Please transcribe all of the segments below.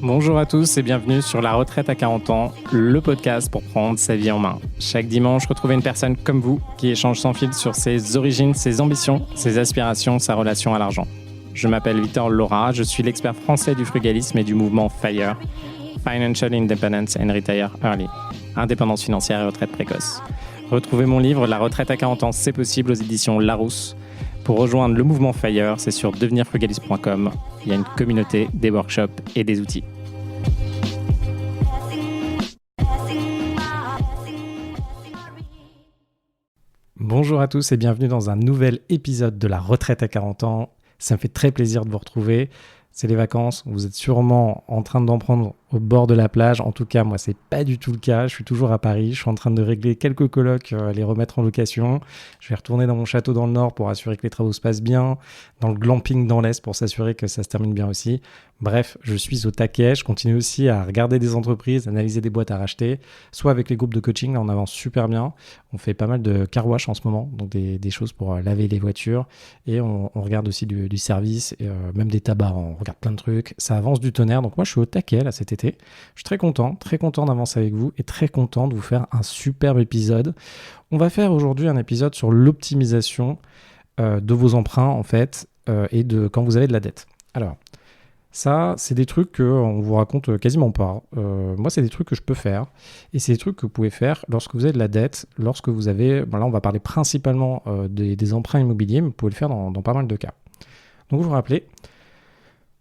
Bonjour à tous et bienvenue sur La Retraite à 40 ans, le podcast pour prendre sa vie en main. Chaque dimanche, retrouvez une personne comme vous qui échange sans fil sur ses origines, ses ambitions, ses aspirations, sa relation à l'argent. Je m'appelle Victor Laura, je suis l'expert français du frugalisme et du mouvement FIRE, Financial Independence and Retire Early, indépendance financière et retraite précoce. Retrouvez mon livre La Retraite à 40 ans, c'est possible aux éditions Larousse. Pour rejoindre le mouvement FIRE, c'est sur devenirfrugaliste.com. Il y a une communauté, des workshops et des outils. Bonjour à tous et bienvenue dans un nouvel épisode de La Retraite à 40 ans. Ça me fait très plaisir de vous retrouver. C'est les vacances, vous êtes sûrement en train d'en prendre au bord de la plage. En tout cas, moi, c'est pas du tout le cas. Je suis toujours à Paris. Je suis en train de régler quelques colocs, les remettre en location. Je vais retourner dans mon château dans le nord pour assurer que les travaux se passent bien. Dans le glamping dans l'est pour s'assurer que ça se termine bien aussi. Bref, je suis au taquet. Je continue aussi à regarder des entreprises, analyser des boîtes à racheter. Soit avec les groupes de coaching, là, on avance super bien. On fait pas mal de car wash en ce moment, donc des choses pour laver les voitures. Et on regarde aussi du service, et, même des tabacs. On regarde plein de trucs. Ça avance du tonnerre. Donc moi, je suis au taquet là cet été. Je suis très content d'avancer avec vous et très content de vous faire un superbe épisode. On va faire aujourd'hui un épisode sur l'optimisation de vos emprunts en fait et de quand vous avez de la dette. Alors, ça, c'est des trucs qu'on vous raconte quasiment pas. Moi, c'est des trucs que je peux faire. Et c'est des trucs que vous pouvez faire lorsque vous avez de la dette, lorsque vous avez... Bon, là, on va parler principalement des emprunts immobiliers, mais vous pouvez le faire dans pas mal de cas. Donc, vous vous rappelez,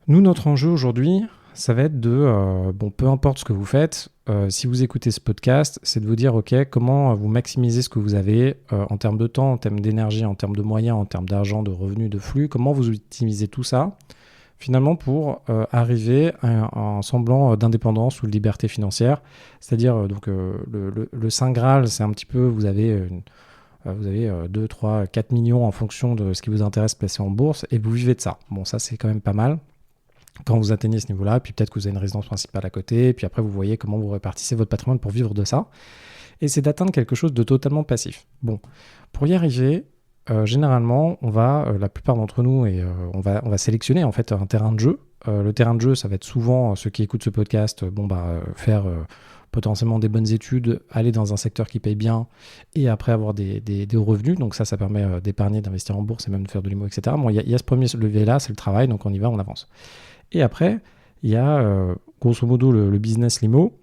nous, notre enjeu aujourd'hui, ça va être de... peu importe ce que vous faites, si vous écoutez ce podcast, c'est de vous dire, OK, comment vous maximisez ce que vous avez en termes de temps, en termes d'énergie, en termes de moyens, en termes d'argent, de revenus, de flux, comment vous optimisez tout ça finalement pour arriver à un semblant d'indépendance ou de liberté financière. C'est-à-dire, le Saint Graal, c'est un petit peu, vous avez 2, 3, 4 millions en fonction de ce qui vous intéresse placer en bourse et vous vivez de ça. Bon, ça, c'est quand même pas mal quand vous atteignez ce niveau-là. Puis peut-être que vous avez une résidence principale à côté. Et puis après, vous voyez comment vous répartissez votre patrimoine pour vivre de ça. Et c'est d'atteindre quelque chose de totalement passif. Bon, pour y arriver... généralement, on va, la plupart d'entre nous, on va sélectionner en fait un terrain de jeu. Le terrain de jeu, ça va être souvent ceux qui écoutent ce podcast, faire potentiellement des bonnes études, aller dans un secteur qui paye bien et après avoir des revenus. Donc ça permet d'épargner, d'investir en bourse et même de faire de l'immo, etc. Bon, il y a ce premier levier-là, c'est le travail, donc on y va, on avance. Et après, il y a grosso modo le business l'immo.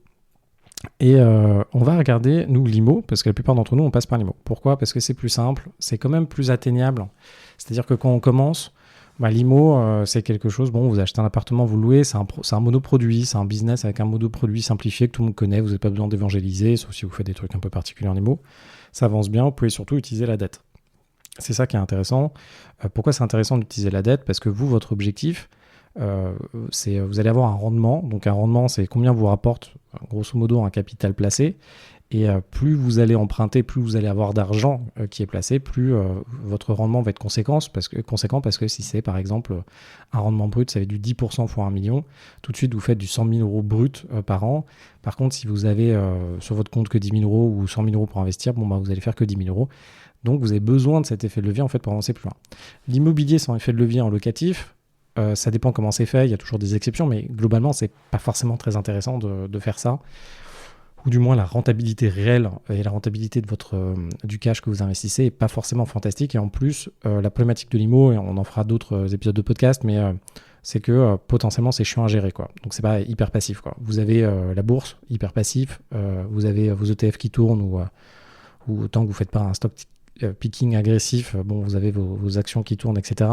Et on va regarder, nous, l'IMO, parce que la plupart d'entre nous, on passe par l'IMO. Pourquoi ? Parce que c'est plus simple, c'est quand même plus atteignable. C'est-à-dire que quand on commence, l'IMO, c'est quelque chose, vous achetez un appartement, vous louez, c'est un monoproduit, c'est un business avec un monoproduit simplifié que tout le monde connaît, vous n'avez pas besoin d'évangéliser, sauf si vous faites des trucs un peu particuliers en IMO. Ça avance bien, vous pouvez surtout utiliser la dette. C'est ça qui est intéressant. Pourquoi c'est intéressant d'utiliser la dette ? Parce que vous, votre objectif, vous allez avoir un rendement. Donc un rendement, c'est combien vous rapporte grosso modo un capital placé. Et plus vous allez emprunter, plus vous allez avoir d'argent qui est placé, plus votre rendement va être conséquent parce que si c'est par exemple un rendement brut, ça va être du 10% fois 1 million, tout de suite vous faites du 100 000 euros brut par an. Par contre, si vous avez sur votre compte que 10 000 euros ou 100 000 euros pour investir, vous allez faire que 10 000 euros. Donc vous avez besoin de cet effet de levier en fait pour avancer plus loin. L'immobilier sans effet de levier en locatif, ça dépend comment c'est fait, il y a toujours des exceptions, mais globalement, c'est pas forcément très intéressant de faire ça. Ou du moins, la rentabilité réelle et la rentabilité de du cash que vous investissez n'est pas forcément fantastique. Et en plus, la problématique de l'IMO, et on en fera d'autres épisodes de podcast, mais c'est que potentiellement, c'est chiant à gérer, quoi. Donc, c'est pas hyper passif, quoi. Vous avez la bourse, hyper passif. Vous avez vos ETF qui tournent ou tant que vous ne faites pas un stock picking agressif, vous avez vos actions qui tournent, etc.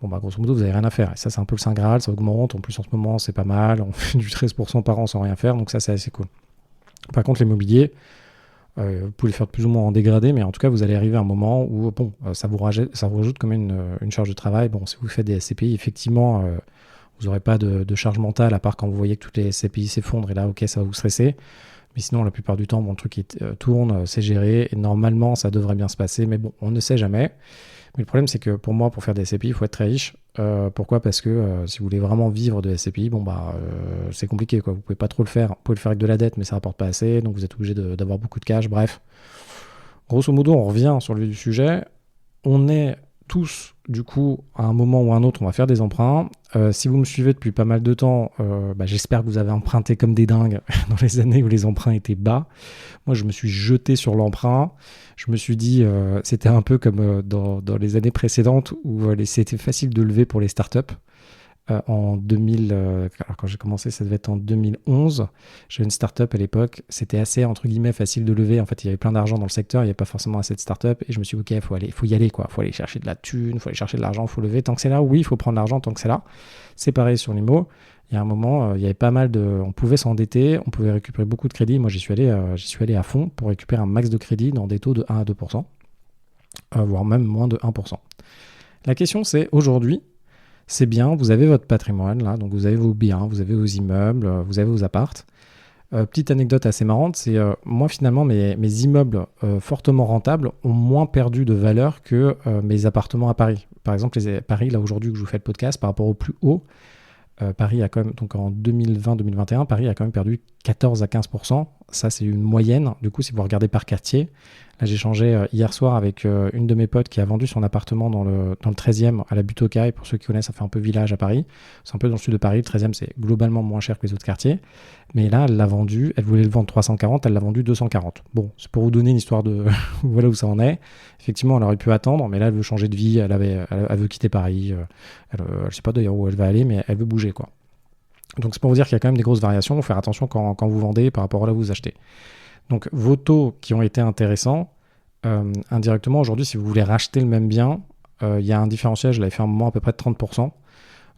Grosso modo, vous n'avez rien à faire. Et ça, c'est un peu le Saint Graal, ça augmente. En plus, en ce moment, c'est pas mal. On fait du 13% par an sans rien faire. Donc ça, c'est assez cool. Par contre, l'immobilier, vous pouvez le faire plus ou moins en dégradé. Mais en tout cas, vous allez arriver à un moment où ça vous rajoute comme une charge de travail. Si vous faites des SCPI, effectivement, vous n'aurez pas de charge mentale, à part quand vous voyez que toutes les SCPI s'effondrent. Et là, OK, ça va vous stresser. Mais sinon, la plupart du temps, le truc tourne, c'est géré. Et normalement, ça devrait bien se passer. Mais on ne sait jamais. Mais le problème, c'est que pour moi, pour faire des SCPI, il faut être très riche. Pourquoi ? Parce que si vous voulez vraiment vivre de SCPI, c'est compliqué, quoi. Vous pouvez pas trop le faire. Vous pouvez le faire avec de la dette, mais ça rapporte pas assez. Donc, vous êtes obligé d'avoir beaucoup de cash. Bref. Grosso modo, on revient sur le sujet. On est tous, du coup, à un moment ou à un autre, on va faire des emprunts. Si vous me suivez depuis pas mal de temps, j'espère que vous avez emprunté comme des dingues dans les années où les emprunts étaient bas. Moi, je me suis jeté sur l'emprunt. Je me suis dit, c'était un peu comme dans les années précédentes où c'était facile de lever pour les startups. En 2000, alors quand j'ai commencé, ça devait être en 2011. J'avais une startup à l'époque. C'était assez, entre guillemets, facile de lever. En fait, il y avait plein d'argent dans le secteur. Il n'y avait pas forcément assez de startup. Et je me suis dit, OK, faut y aller, quoi. Faut aller chercher de la thune, faut aller chercher de l'argent, faut lever. Tant que c'est là, oui, il faut prendre l'argent tant que c'est là. C'est pareil sur l'IMO. Il y a un moment, il y avait pas mal de. On pouvait s'endetter, on pouvait récupérer beaucoup de crédit. Moi, j'y suis allé à fond pour récupérer un max de crédit dans des taux de 1 à 2%, voire même moins de 1%. La question, c'est aujourd'hui, c'est bien, vous avez votre patrimoine, là, donc vous avez vos biens, vous avez vos immeubles, vous avez vos appartes. Petite anecdote assez marrante, c'est moi finalement mes immeubles fortement rentables ont moins perdu de valeur que mes appartements à Paris. Par exemple, Paris, là aujourd'hui que je vous fais le podcast, par rapport au plus haut, Paris a quand même, donc en 2020-2021, Paris a quand même perdu 14 à 15%. Ça, c'est une moyenne. Du coup, si vous regardez par quartier, là, j'ai échangé hier soir avec une de mes potes qui a vendu son appartement dans le 13e à la Butte aux Cailles. Pour ceux qui connaissent, ça fait un peu village à Paris. C'est un peu dans le sud de Paris. Le 13e, c'est globalement moins cher que les autres quartiers. Mais là, elle l'a vendu. Elle voulait le vendre 340. Elle l'a vendu 240. Bon, c'est pour vous donner une histoire de voilà où ça en est. Effectivement, elle aurait pu attendre, mais là, elle veut changer de vie. Elle veut quitter Paris. Je ne sais pas d'ailleurs où elle va aller, mais elle veut bouger, quoi. Donc c'est pour vous dire qu'il y a quand même des grosses variations. Il faut faire attention quand vous vendez par rapport à là où vous achetez. Donc vos taux qui ont été intéressants, indirectement aujourd'hui, si vous voulez racheter le même bien, il y a un différentiel, je l'avais fait un moment à peu près de 30%.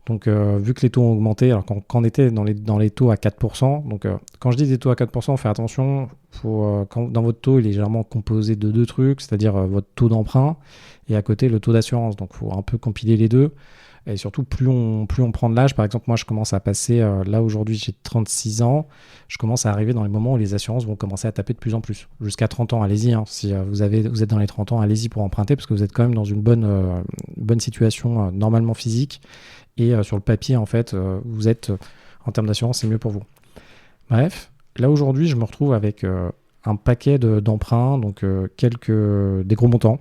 Donc vu que les taux ont augmenté, alors quand on était dans les taux à 4%, donc quand je dis des taux à 4%, faites attention, dans votre taux, il est généralement composé de deux trucs, c'est-à-dire votre taux d'emprunt et à côté le taux d'assurance. Donc il faut un peu compiler les deux. Et surtout, plus on prend de l'âge, par exemple, moi je commence à passer, là aujourd'hui j'ai 36 ans, je commence à arriver dans les moments où les assurances vont commencer à taper de plus en plus. Jusqu'à 30 ans, allez-y, hein. Si vous êtes dans les 30 ans, allez-y pour emprunter, parce que vous êtes quand même dans une bonne situation normalement physique. Et sur le papier, en fait, vous êtes, en termes d'assurance, c'est mieux pour vous. Bref, là aujourd'hui, je me retrouve avec un paquet d'emprunts, donc des gros montants.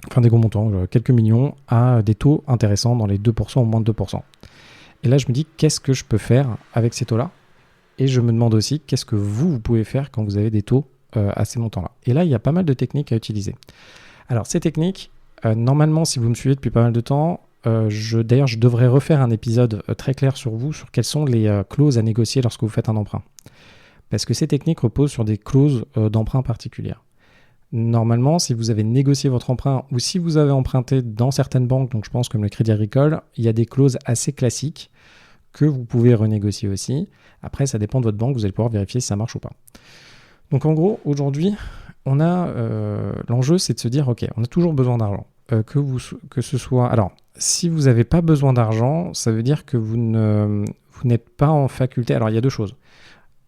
Enfin des gros montants, quelques millions, à des taux intéressants dans les 2% ou moins de 2%. Et là, je me dis, qu'est-ce que je peux faire avec ces taux-là ? Et je me demande aussi, qu'est-ce que vous pouvez faire quand vous avez des taux à ces montants-là ? Et là, il y a pas mal de techniques à utiliser. Alors, ces techniques, normalement, si vous me suivez depuis pas mal de temps, je devrais refaire un épisode très clair sur quelles sont les clauses à négocier lorsque vous faites un emprunt. Parce que ces techniques reposent sur des clauses d'emprunt particulières. Normalement, si vous avez négocié votre emprunt ou si vous avez emprunté dans certaines banques, donc je pense comme le Crédit Agricole, il y a des clauses assez classiques que vous pouvez renégocier aussi. Après, ça dépend de votre banque, vous allez pouvoir vérifier si ça marche ou pas. Donc en gros, aujourd'hui, on a l'enjeu, c'est de se dire, ok, on a toujours besoin d'argent. Que ce soit... Alors, si vous n'avez pas besoin d'argent, ça veut dire que vous n'êtes pas en faculté... Alors, il y a deux choses.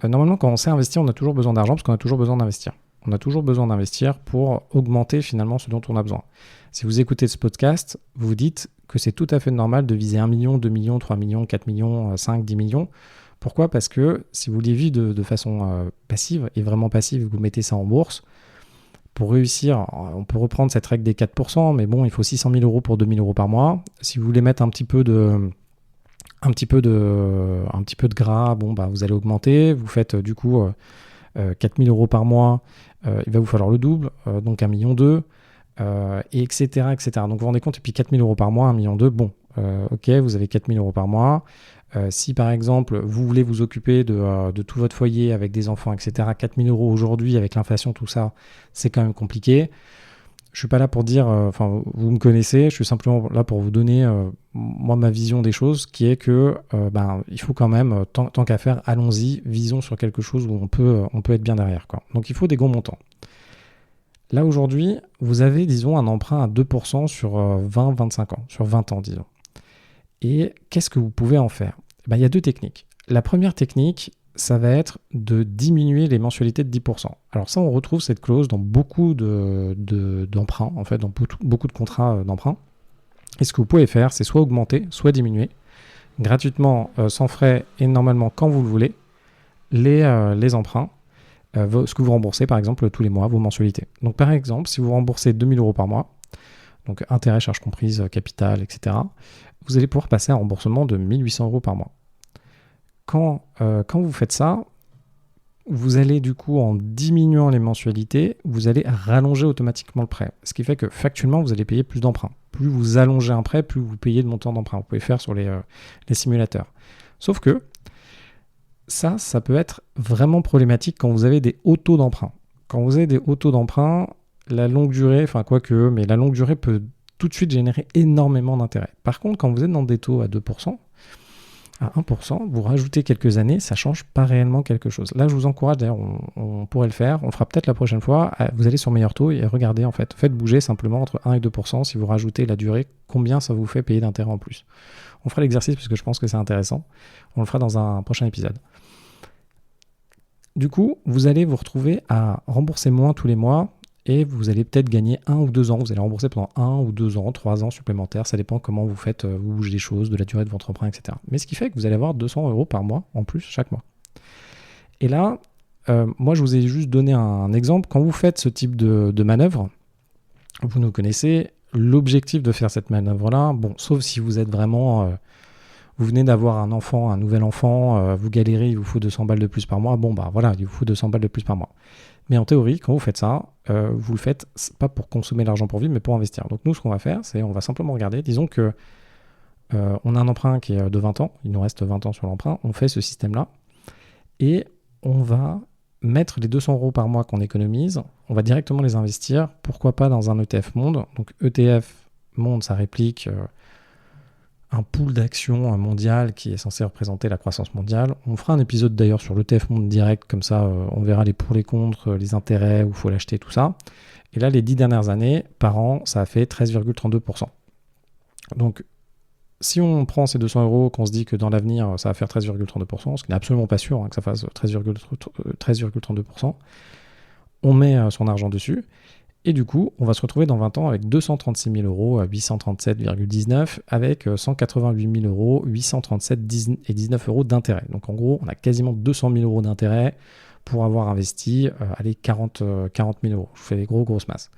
Normalement, quand on sait investir, on a toujours besoin d'argent parce qu'on a toujours besoin d'investir. On a toujours besoin d'investir pour augmenter finalement ce dont on a besoin. Si vous écoutez ce podcast, vous vous dites que c'est tout à fait normal de viser 1 million, 2 millions, 3 millions, 4 millions, 5, 10 millions. Pourquoi ? Parce que si vous les vivez de façon passive, et vraiment passive, vous mettez ça en bourse, pour réussir, on peut reprendre cette règle des 4%, mais bon, il faut 600 000 euros pour 2 000 euros par mois. Si vous voulez mettre un petit peu de gras, bon, bah, vous allez augmenter. Vous faites du coup 4 000 euros par mois. Il va vous falloir le double, donc 1,2 million, et etc., etc. Donc vous vous rendez compte, et puis 4 000 euros par mois, 1,2 million, bon, ok, vous avez 4 000 euros par mois. Si par exemple, vous voulez vous occuper de tout votre foyer avec des enfants, etc., 4 000 euros aujourd'hui, avec l'inflation, tout ça, c'est quand même compliqué. Je ne suis pas là pour dire, vous me connaissez, je suis simplement là pour vous donner, moi, ma vision des choses, qui est que il faut quand même, tant qu'à faire, allons-y, visons sur quelque chose où on peut être bien derrière, quoi. Donc il faut des gros montants. Là aujourd'hui, vous avez, disons, un emprunt à 2% sur 20-25 ans, sur 20 ans, disons. Et qu'est-ce que vous pouvez en faire ? Il y a deux techniques. La première technique, ça va être de diminuer les mensualités de 10%. Alors ça, on retrouve cette clause dans beaucoup d'emprunts, en fait, dans beaucoup de contrats d'emprunt. Et ce que vous pouvez faire, c'est soit augmenter, soit diminuer, gratuitement, sans frais et normalement quand vous le voulez, les emprunts, ce que vous remboursez, par exemple, tous les mois, vos mensualités. Donc par exemple, si vous remboursez 2 000 euros par mois, donc intérêt, charges comprises, capital, etc., vous allez pouvoir passer à un remboursement de 1 800 euros par mois. Quand vous faites ça, vous allez du coup, en diminuant les mensualités, vous allez rallonger automatiquement le prêt. Ce qui fait que factuellement, vous allez payer plus d'emprunts. Plus vous allongez un prêt, plus vous payez de montant d'emprunt. Vous pouvez faire sur les simulateurs. Sauf que ça peut être vraiment problématique quand vous avez des hauts taux d'emprunt. Quand vous avez des hauts taux d'emprunt, la longue durée, mais la longue durée peut tout de suite générer énormément d'intérêt. Par contre, quand vous êtes dans des taux à 2%, à 1%, vous rajoutez quelques années, ça ne change pas réellement quelque chose. Là, je vous encourage, d'ailleurs, on pourrait le faire, on fera peut-être la prochaine fois, vous allez sur meilleur taux et regardez, en fait, faites bouger simplement entre 1 et 2%, si vous rajoutez la durée, combien ça vous fait payer d'intérêt en plus. On fera l'exercice parce que je pense que c'est intéressant, on le fera dans un prochain épisode. Du coup, vous allez vous retrouver à rembourser moins tous les mois, et vous allez peut-être gagner 1 ou 2 ans. Vous allez rembourser pendant 1 ou 2 ans, 3 ans supplémentaires. Ça dépend comment vous faites, vous bougez les choses, de la durée de votre emprunt, etc. Mais ce qui fait que vous allez avoir 200 euros par mois en plus chaque mois. Et là, moi, je vous ai juste donné un exemple. Quand vous faites ce type de manœuvre, vous nous connaissez, l'objectif de faire cette manœuvre-là, bon, sauf si vous êtes vraiment... vous venez d'avoir un enfant, un nouvel enfant, vous galérez, il vous faut 200 balles de plus par mois. Bon, bah voilà, il vous faut 200 balles de plus par mois. Mais en théorie, quand vous faites ça, vous le faites pas pour consommer l'argent pour vivre, mais pour investir. Donc nous, ce qu'on va faire, c'est on va simplement regarder. Disons que on a un emprunt qui est de 20 ans, il nous reste 20 ans sur l'emprunt, on fait ce système-là, et on va mettre les 200 euros par mois qu'on économise, on va directement les investir, pourquoi pas dans un ETF Monde. Donc ETF Monde, ça réplique... un pool d'actions mondial qui est censé représenter la croissance mondiale. On fera un épisode d'ailleurs sur l'ETF Monde direct, comme ça on verra les pour, les contre, les intérêts, où il faut l'acheter, tout ça. Et là, les 10 dernières années, par an, ça a fait 13,32%. Donc, si on prend ces 200 euros, qu'on se dit que dans l'avenir, ça va faire 13,32%, ce qui n'est absolument pas sûr que ça fasse 13,32%, on met son argent dessus. Et du coup, on va se retrouver dans 20 ans avec 236 000 euros, 837,19, avec 188 000 euros, 837,19 euros d'intérêt. Donc en gros, on a quasiment 200 000 euros d'intérêt pour avoir investi 40 000 euros. Je vous fais des grosses masses.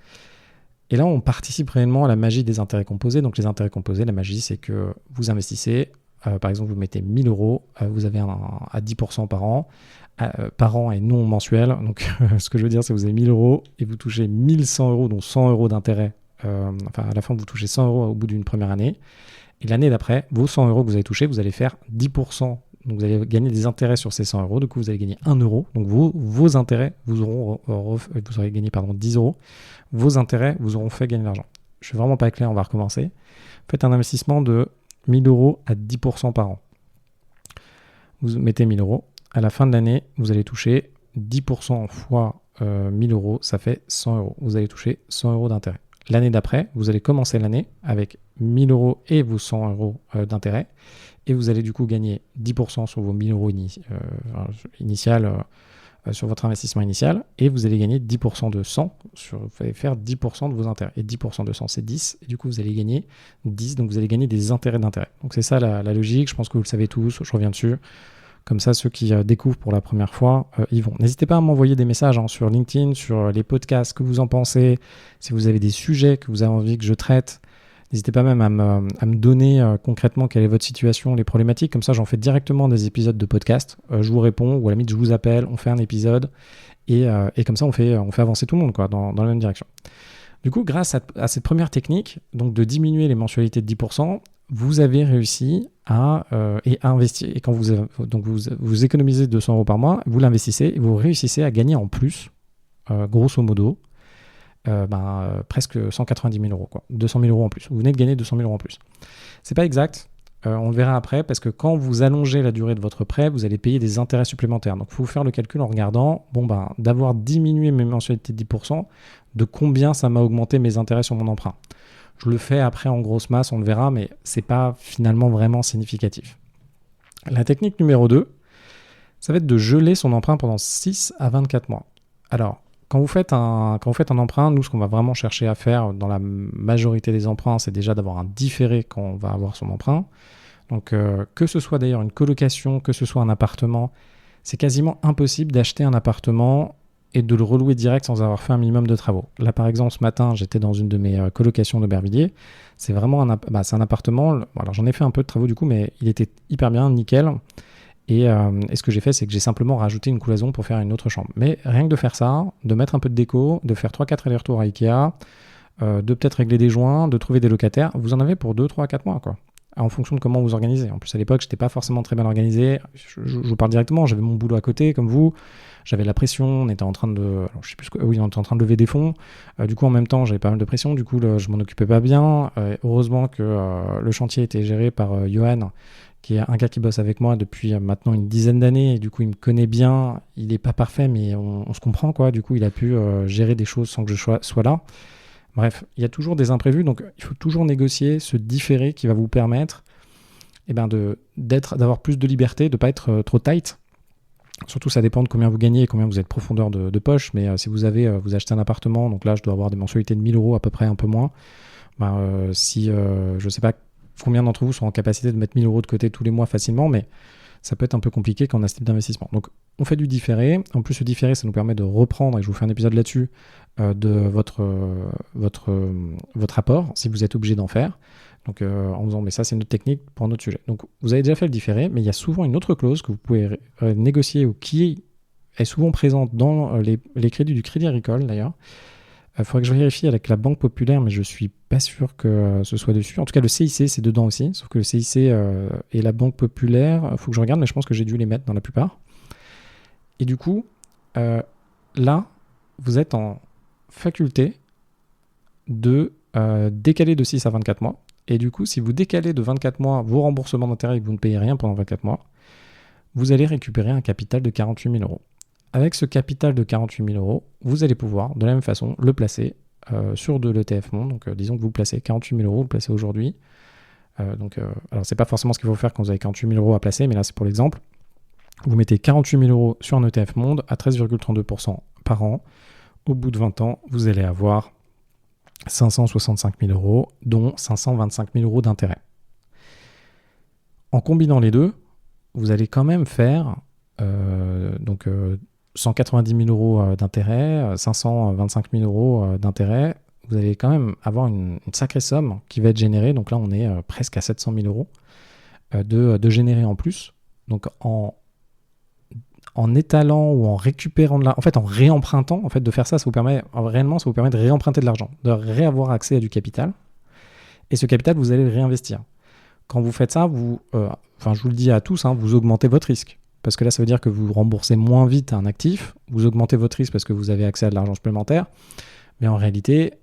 Et là, on participe réellement à la magie des intérêts composés. Donc les intérêts composés, la magie, c'est que vous investissez, par exemple, vous mettez 1 000 euros, vous avez à 10% par an et non mensuel. Donc ce que je veux dire, c'est que vous avez 1 000 euros et vous touchez 1 100 euros, dont 100 euros d'intérêt. À la fin, vous touchez 100 euros au bout d'une première année. Et l'année d'après, vos 100 euros que vous avez touchés, vous allez faire 10%. Donc vous allez gagner des intérêts sur ces 100 euros. Du coup, vous allez gagner 1 euro. Donc vos intérêts, vous aurez gagné 10 euros. Vos intérêts vous auront fait gagner de l'argent. Je suis vraiment pas clair, on va recommencer. Faites un investissement de 1 000 euros à 10% par an. Vous mettez 1 000 euros. À la fin de l'année, vous allez toucher 10% fois 1 000 euros, ça fait 100 euros. Vous allez toucher 100 euros d'intérêt. L'année d'après, vous allez commencer l'année avec 1 000 euros et vos 100 euros d'intérêt. Et vous allez du coup gagner 10% sur vos 1 000 euros initial, sur votre investissement initial. Et vous allez gagner 10% de 100. Vous allez faire 10% de vos intérêts. Et 10% de 100, c'est 10. Et du coup, vous allez gagner 10. Donc vous allez gagner des intérêts d'intérêt. Donc c'est ça la logique. Je pense que vous le savez tous. Je reviens dessus. Comme ça, ceux qui découvrent pour la première fois, ils vont. N'hésitez pas à m'envoyer des messages sur LinkedIn, sur les podcasts, que vous en pensez. Si vous avez des sujets que vous avez envie que je traite, n'hésitez pas même à me donner concrètement quelle est votre situation, les problématiques. Comme ça, j'en fais directement des épisodes de podcast. Je vous réponds, ou à la limite, je vous appelle, on fait un épisode. Et comme ça, on fait avancer tout le monde dans la même direction. Du coup, grâce à cette première technique, donc de diminuer les mensualités de 10%, vous avez réussi à investir. Et quand vous économisez 200 euros par mois, vous l'investissez et vous réussissez à gagner en plus, grosso modo, presque 190 000 euros, 200 000 euros en plus. Vous venez de gagner 200 000 euros en plus. C'est pas exact. On le verra après, parce que quand vous allongez la durée de votre prêt, vous allez payer des intérêts supplémentaires. Donc, il faut faire le calcul en regardant, d'avoir diminué mes mensualités de 10%, de combien ça m'a augmenté mes intérêts sur mon emprunt. Je le fais après en grosse masse, on le verra, mais c'est pas finalement vraiment significatif. La technique numéro 2, ça va être de geler son emprunt pendant 6 à 24 mois. Alors, quand vous faites un emprunt, nous, ce qu'on va vraiment chercher à faire dans la majorité des emprunts, c'est déjà d'avoir un différé quand on va avoir son emprunt. Donc, que ce soit d'ailleurs une colocation, que ce soit un appartement, c'est quasiment impossible d'acheter un appartement et de le relouer direct sans avoir fait un minimum de travaux. Là, par exemple, ce matin, j'étais dans une de mes colocations d'Aubervilliers. C'est vraiment c'est un appartement. Alors, j'en ai fait un peu de travaux du coup, mais il était hyper bien, nickel. Et ce que j'ai fait, c'est que j'ai simplement rajouté une cloison pour faire une autre chambre. Mais rien que de faire ça, de mettre un peu de déco, de faire 3-4 allers-retours à Ikea, de peut-être régler des joints, de trouver des locataires, vous en avez pour 2, 3, 4 mois, quoi. En fonction de comment vous organisez. En plus, à l'époque, je n'étais pas forcément très bien organisé. Je vous parle directement, j'avais mon boulot à côté, comme vous. J'avais la pression, on était en train de... Alors, je sais plus oui, on était en train de lever des fonds. Du coup, en même temps, j'avais pas mal de pression. Du coup, je m'en occupais pas bien. Heureusement que le chantier était géré par Johan, qui est un gars qui bosse avec moi depuis maintenant une dizaine d'années. Et du coup, il me connaît bien. Il n'est pas parfait, mais on se comprend, quoi. Du coup, il a pu gérer des choses sans que je sois là. Bref, il y a toujours des imprévus, donc il faut toujours négocier ce différé qui va vous permettre d'avoir plus de liberté, de ne pas être trop tight. Surtout, ça dépend de combien vous gagnez et combien vous êtes profondeur de poche. Mais si vous achetez un appartement, donc là, je dois avoir des mensualités de 1 000 euros à peu près, un peu moins. Je ne sais pas combien d'entre vous sont en capacité de mettre 1 000 euros de côté tous les mois facilement, mais ça peut être un peu compliqué quand on a ce type d'investissement. Donc, on fait du différé. En plus, le différé, ça nous permet de reprendre, et je vous fais un épisode là-dessus, de votre apport, si vous êtes obligé d'en faire. Donc, en faisant, mais ça, c'est une autre technique pour un autre sujet. Donc, vous avez déjà fait le différé, mais il y a souvent une autre clause que vous pouvez négocier ou qui est souvent présente dans les crédits du Crédit Agricole, d'ailleurs. Il faudrait que je vérifie avec la Banque Populaire, mais je ne suis pas sûr que ce soit dessus. En tout cas, le CIC, c'est dedans aussi. Sauf que le CIC et la Banque Populaire, il faut que je regarde, mais je pense que j'ai dû les mettre dans la plupart. Et du coup, là, vous êtes en faculté de décaler de 6 à 24 mois. Et du coup, si vous décalez de 24 mois vos remboursements d'intérêt et que vous ne payez rien pendant 24 mois, vous allez récupérer un capital de 48 000 euros. Avec ce capital de 48 000 euros, vous allez pouvoir, de la même façon, le placer sur de l'ETF Monde. Donc, disons que vous placez 48 000 euros, vous le placez aujourd'hui. Alors, c'est pas forcément ce qu'il faut faire quand vous avez 48 000 euros à placer, mais là, c'est pour l'exemple. Vous mettez 48 000 euros sur un ETF Monde à 13,32% par an. Au bout de 20 ans, vous allez avoir 565 000 euros, dont 525 000 euros d'intérêt. En combinant les deux, vous allez quand même faire 190 000 euros d'intérêt, 525 000 euros d'intérêt. Vous allez quand même avoir une sacrée somme qui va être générée. Donc là, on est presque à 700 000 euros de générer en plus. Donc en étalant ou en récupérant en réempruntant, de faire ça, ça vous permet de réemprunter de l'argent, de réavoir accès à du capital. Et ce capital, vous allez le réinvestir. Quand vous faites ça, je vous le dis à tous, vous augmentez votre risque. Parce que là, ça veut dire que vous remboursez moins vite un actif, vous augmentez votre risque parce que vous avez accès à de l'argent supplémentaire. Mais en réalité,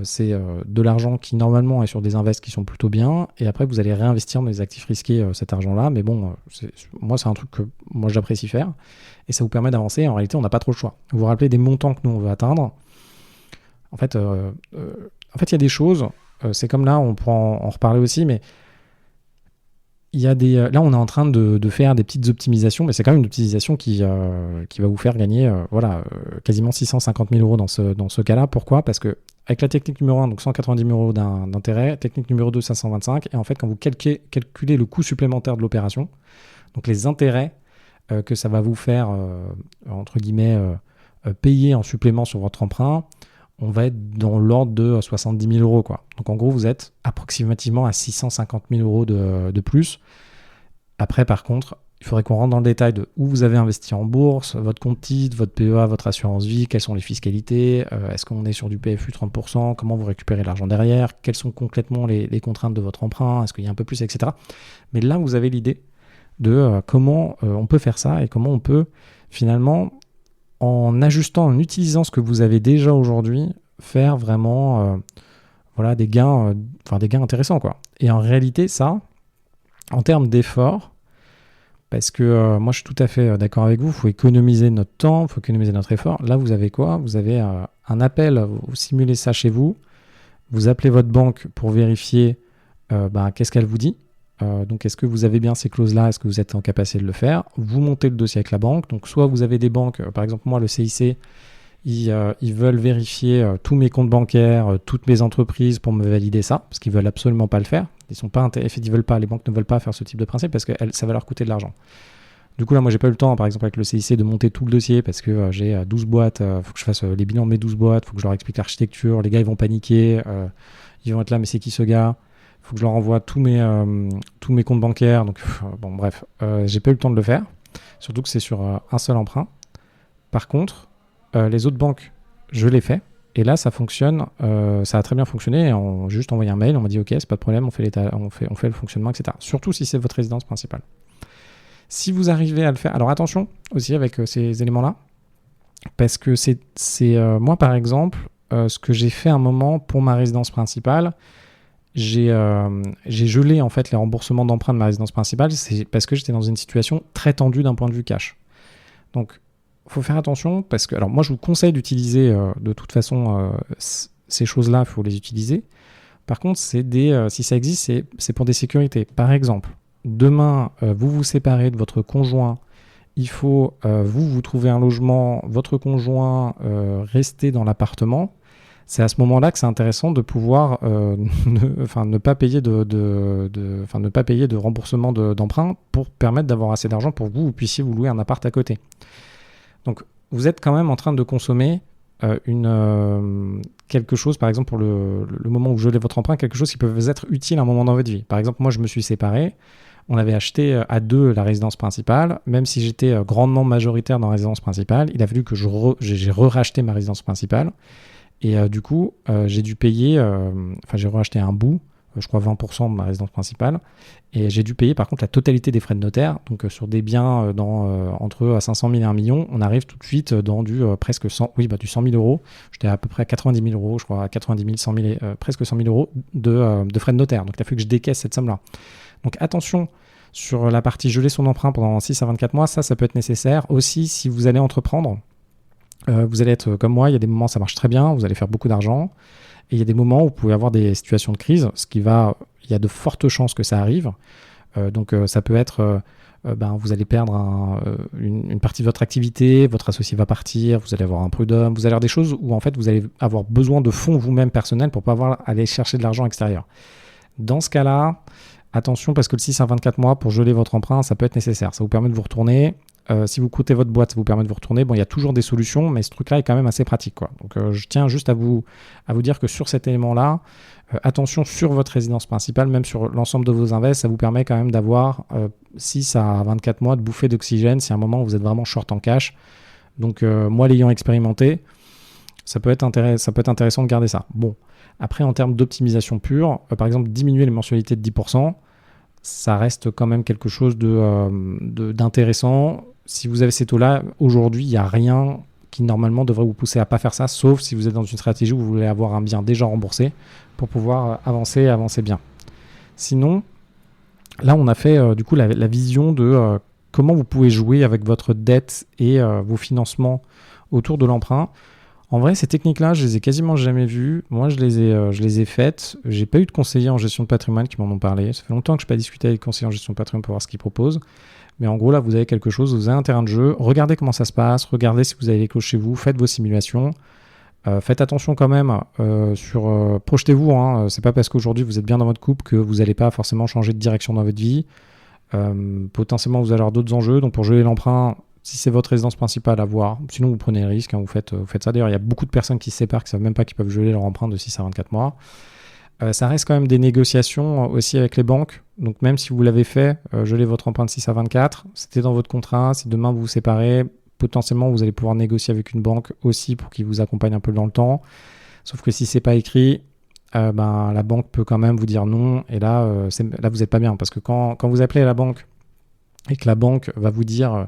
c'est de l'argent qui normalement est sur des invests qui sont plutôt bien, et après vous allez réinvestir dans les actifs risqués cet argent-là. Mais moi c'est un truc que moi j'apprécie faire, et ça vous permet d'avancer. En réalité, on n'a pas trop le choix. Vous vous rappelez des montants que nous on veut atteindre. En fait, il y a des choses. C'est comme là, on peut en reparler aussi, mais il y a là, on est en train de faire des petites optimisations, mais c'est quand même une optimisation qui va vous faire gagner quasiment 650 000 euros dans ce cas-là. Pourquoi ? Parce que avec la technique numéro 1, donc 190 000 euros d'intérêt, technique numéro 2, 525, et en fait, quand vous calculez le coût supplémentaire de l'opération, donc les intérêts que ça va vous faire, entre guillemets, payer en supplément sur votre emprunt, on va être dans l'ordre de 70 000 euros, quoi. Donc en gros, vous êtes approximativement à 650 000 euros de plus. Après, par contre, il faudrait qu'on rentre dans le détail de où vous avez investi en bourse, votre compte titre, votre PEA, votre assurance vie, quelles sont les fiscalités, est-ce qu'on est sur du PFU 30%, comment vous récupérez l'argent derrière, quelles sont concrètement les contraintes de votre emprunt, est-ce qu'il y a un peu plus, etc. Mais là, vous avez l'idée de comment on peut faire ça et comment on peut finalement, en ajustant, en utilisant ce que vous avez déjà aujourd'hui, faire vraiment des gains intéressants, quoi. Et en réalité, ça, en termes d'effort, parce que moi je suis tout à fait d'accord avec vous, il faut économiser notre temps, il faut économiser notre effort. Là, vous avez quoi ? Vous avez un appel, vous simulez ça chez vous, vous appelez votre banque pour vérifier qu'est-ce qu'elle vous dit. Donc, est-ce que vous avez bien ces clauses-là ? Est-ce que vous êtes en capacité de le faire ? Vous montez le dossier avec la banque. Donc, soit vous avez des banques, par exemple, moi, le CIC, ils veulent vérifier tous mes comptes bancaires, toutes mes entreprises pour me valider ça, parce qu'ils ne veulent absolument pas le faire. Les banques ne veulent pas faire ce type de principe parce que ça va leur coûter de l'argent. Du coup, là, moi, j'ai pas eu le temps, par exemple, avec le CIC, de monter tout le dossier parce que j'ai 12 boîtes. Faut que je fasse les bilans de mes 12 boîtes. Faut que je leur explique l'architecture. Les gars, ils vont paniquer. Ils vont être là, mais c'est qui ce gars? Faut que je leur envoie tous mes comptes bancaires. Donc, bon, bref, j'ai pas eu le temps de le faire. Surtout que c'est sur un seul emprunt. Par contre, les autres banques, je l'ai fait. Et là, ça fonctionne. Ça a très bien fonctionné. On juste envoyé un mail. On m'a dit, OK, c'est pas de problème. On fait le fonctionnement, etc. Surtout si c'est votre résidence principale. Si vous arrivez à le faire, alors attention aussi avec ces éléments-là, parce que c'est moi par exemple, ce que j'ai fait un moment pour ma résidence principale, j'ai gelé en fait les remboursements d'emprunt de ma résidence principale, c'est parce que j'étais dans une situation très tendue d'un point de vue cash. Donc, il faut faire attention parce que, alors moi je vous conseille d'utiliser de toute façon ces choses-là, il faut les utiliser. Par contre, si ça existe, c'est pour des sécurités. Par exemple, demain, vous vous séparez de votre conjoint, il faut, vous trouvez un logement, votre conjoint rester dans l'appartement. C'est à ce moment-là que c'est intéressant de pouvoir ne pas payer ne pas payer de remboursement d'emprunt pour permettre d'avoir assez d'argent pour vous puissiez vous louer un appart à côté. Donc, vous êtes quand même en train de consommer quelque chose, par exemple pour le moment où vous gelez votre emprunt, quelque chose qui peut vous être utile à un moment dans votre vie. Par exemple, moi je me suis séparé, on avait acheté à deux la résidence principale, même si j'étais grandement majoritaire dans la résidence principale, il a fallu que j'ai re-racheté ma résidence principale, et du coup j'ai dû payer, j'ai re-racheté un bout, je crois 20% de ma résidence principale, et j'ai dû payer par contre la totalité des frais de notaire. Donc sur des biens entre 500 000 et 1 million, on arrive tout de suite dans du presque 100 000 euros. J'étais à peu près à 90 000 euros, je crois, à 90 000, 100 000 presque 100 000 euros de frais de notaire. Donc il a fallu que je décaisse cette somme-là. Donc attention sur la partie geler son emprunt pendant 6 à 24 mois, ça peut être nécessaire. Aussi, si vous allez entreprendre, vous allez être comme moi, il y a des moments ça marche très bien, vous allez faire beaucoup d'argent. Et il y a des moments où vous pouvez avoir des situations de crise, il y a de fortes chances que ça arrive. Donc ça peut être, vous allez perdre une partie de votre activité, votre associé va partir, vous allez avoir un prud'homme, vous allez avoir des choses où en fait vous allez avoir besoin de fonds vous-même personnels pour pas aller chercher de l'argent extérieur. Dans ce cas-là, attention parce que le 6 à 24 mois pour geler votre emprunt, ça peut être nécessaire. Ça vous permet de vous retourner. Si vous coûtez votre boîte, ça vous permet de vous retourner. Bon, il y a toujours des solutions, mais ce truc-là est quand même assez pratique, quoi. Donc, je tiens juste à vous dire que sur cet élément-là, attention sur votre résidence principale, même sur l'ensemble de vos invests, ça vous permet quand même d'avoir 6 à 24 mois de bouffée d'oxygène si à un moment où vous êtes vraiment short en cash. Donc, moi, l'ayant expérimenté, ça peut être intéressant de garder ça. Bon, après, en termes d'optimisation pure, par exemple, diminuer les mensualités de 10%, ça reste quand même quelque chose d'intéressant. Si vous avez ces taux-là, aujourd'hui, il n'y a rien qui normalement devrait vous pousser à ne pas faire ça, sauf si vous êtes dans une stratégie où vous voulez avoir un bien déjà remboursé pour pouvoir avancer bien. Sinon, là, on a fait du coup la vision de comment vous pouvez jouer avec votre dette et vos financements autour de l'emprunt. En vrai, ces techniques-là, je les ai quasiment jamais vues. Moi, je les ai faites. J'ai pas eu de conseillers en gestion de patrimoine qui m'en ont parlé. Ça fait longtemps que je n'ai pas discuté avec les conseillers en gestion de patrimoine pour voir ce qu'ils proposent. Mais en gros, là, vous avez quelque chose, vous avez un terrain de jeu. Regardez comment ça se passe. Regardez si vous avez les clauses chez vous. Faites vos simulations. Faites attention quand même projetez-vous. C'est pas parce qu'aujourd'hui vous êtes bien dans votre couple que vous n'allez pas forcément changer de direction dans votre vie. Potentiellement, vous allez avoir d'autres enjeux. Donc, pour geler l'emprunt, si c'est votre résidence principale, à voir. Sinon, vous prenez le risque. Vous faites ça. D'ailleurs, il y a beaucoup de personnes qui se séparent, qui ne savent même pas qu'ils peuvent geler leur emprunt de 6 à 24 mois. Ça reste quand même des négociations aussi avec les banques. Donc, même si vous l'avez fait, geler votre emprunt de 6 à 24, c'était dans votre contrat. Si demain vous vous séparez, potentiellement, vous allez pouvoir négocier avec une banque aussi pour qu'ils vous accompagnent un peu dans le temps. Sauf que si c'est pas écrit, la banque peut quand même vous dire non. Et là, vous n'êtes pas bien. Parce que quand vous appelez la banque et que la banque va vous dire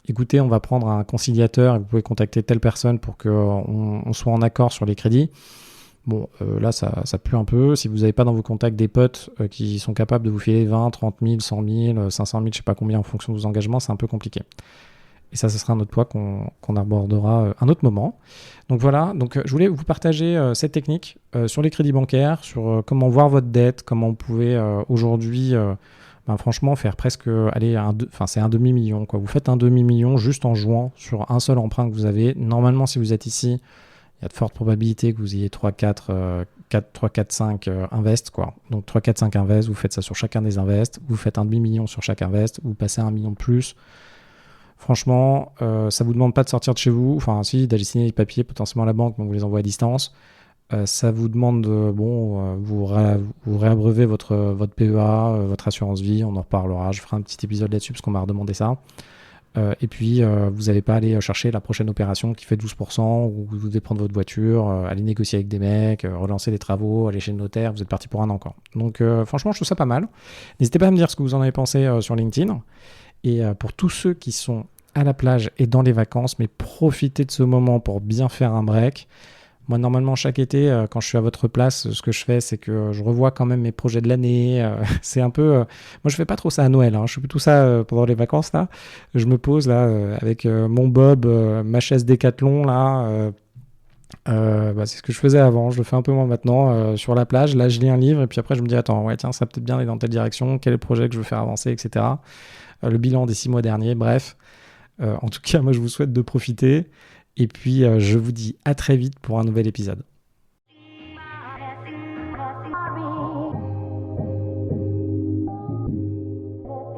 écoutez, on va prendre un conciliateur et vous pouvez contacter telle personne pour qu'on soit en accord sur les crédits. Bon, là, ça pue un peu. Si vous n'avez pas dans vos contacts des potes qui sont capables de vous filer 20, 30 000, 100 000, 500 000, je ne sais pas combien en fonction de vos engagements, c'est un peu compliqué. Et ça, ce sera un autre point qu'on abordera un autre moment. Donc voilà, je voulais vous partager cette technique sur les crédits bancaires, sur comment voir votre dette, comment vous pouvez aujourd'hui, franchement, faire presque, c'est un demi-million, quoi. Vous faites un demi-million juste en jouant sur un seul emprunt que vous avez. Normalement, si vous êtes ici, il y a de fortes probabilités que vous ayez 3, 4, 5 invests, quoi. Donc 3, 4, 5 invests, vous faites ça sur chacun des invests, vous faites un demi-million sur chaque invest, vous passez à 1 million de plus. Franchement, ça vous demande pas de sortir de chez vous. Enfin, si, d'aller signer les papiers potentiellement à la banque, mais on vous les envoie à distance. Ça vous demande de, vous réabreuvez votre PEA, votre assurance vie. On en reparlera. Je ferai un petit épisode là-dessus parce qu'on m'a redemandé ça. Et puis, vous n'allez pas aller chercher la prochaine opération qui fait 12%, ou vous devez prendre votre voiture, aller négocier avec des mecs, relancer les travaux, aller chez le notaire. Vous êtes parti pour un an, quoi. Donc, franchement, je trouve ça pas mal. N'hésitez pas à me dire ce que vous en avez pensé sur LinkedIn. Et pour tous ceux qui sont à la plage et dans les vacances, mais profitez de ce moment pour bien faire un break. Moi, normalement, chaque été, quand je suis à votre place, ce que je fais, c'est que je revois quand même mes projets de l'année. C'est un peu... moi, je fais pas trop ça à Noël. Je fais plutôt ça pendant les vacances, là. Je me pose, là, avec mon bob, ma chaise Décathlon, là. C'est ce que je faisais avant. Je le fais un peu moins maintenant. Sur la plage, là, je lis un livre. Et puis après, je me dis, attends, ouais, tiens, ça peut-être bien aller dans telle direction. Quel est le projet que je veux faire avancer, etc. Le bilan des 6 mois derniers, bref. En tout cas, moi, je vous souhaite de profiter. Et puis, je vous dis à très vite pour un nouvel épisode.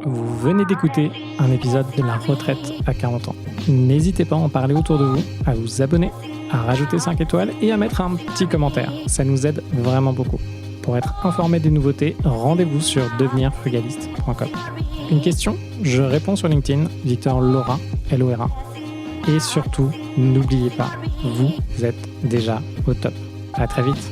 Vous venez d'écouter un épisode de La Retraite à 40 ans. N'hésitez pas à en parler autour de vous, à vous abonner, à rajouter 5 étoiles et à mettre un petit commentaire. Ça nous aide vraiment beaucoup. Pour être informé des nouveautés, rendez-vous sur devenirfrugaliste.com. Une question, je réponds sur LinkedIn, Victor Lora, Lora. Et surtout, n'oubliez pas, vous êtes déjà au top. À très vite.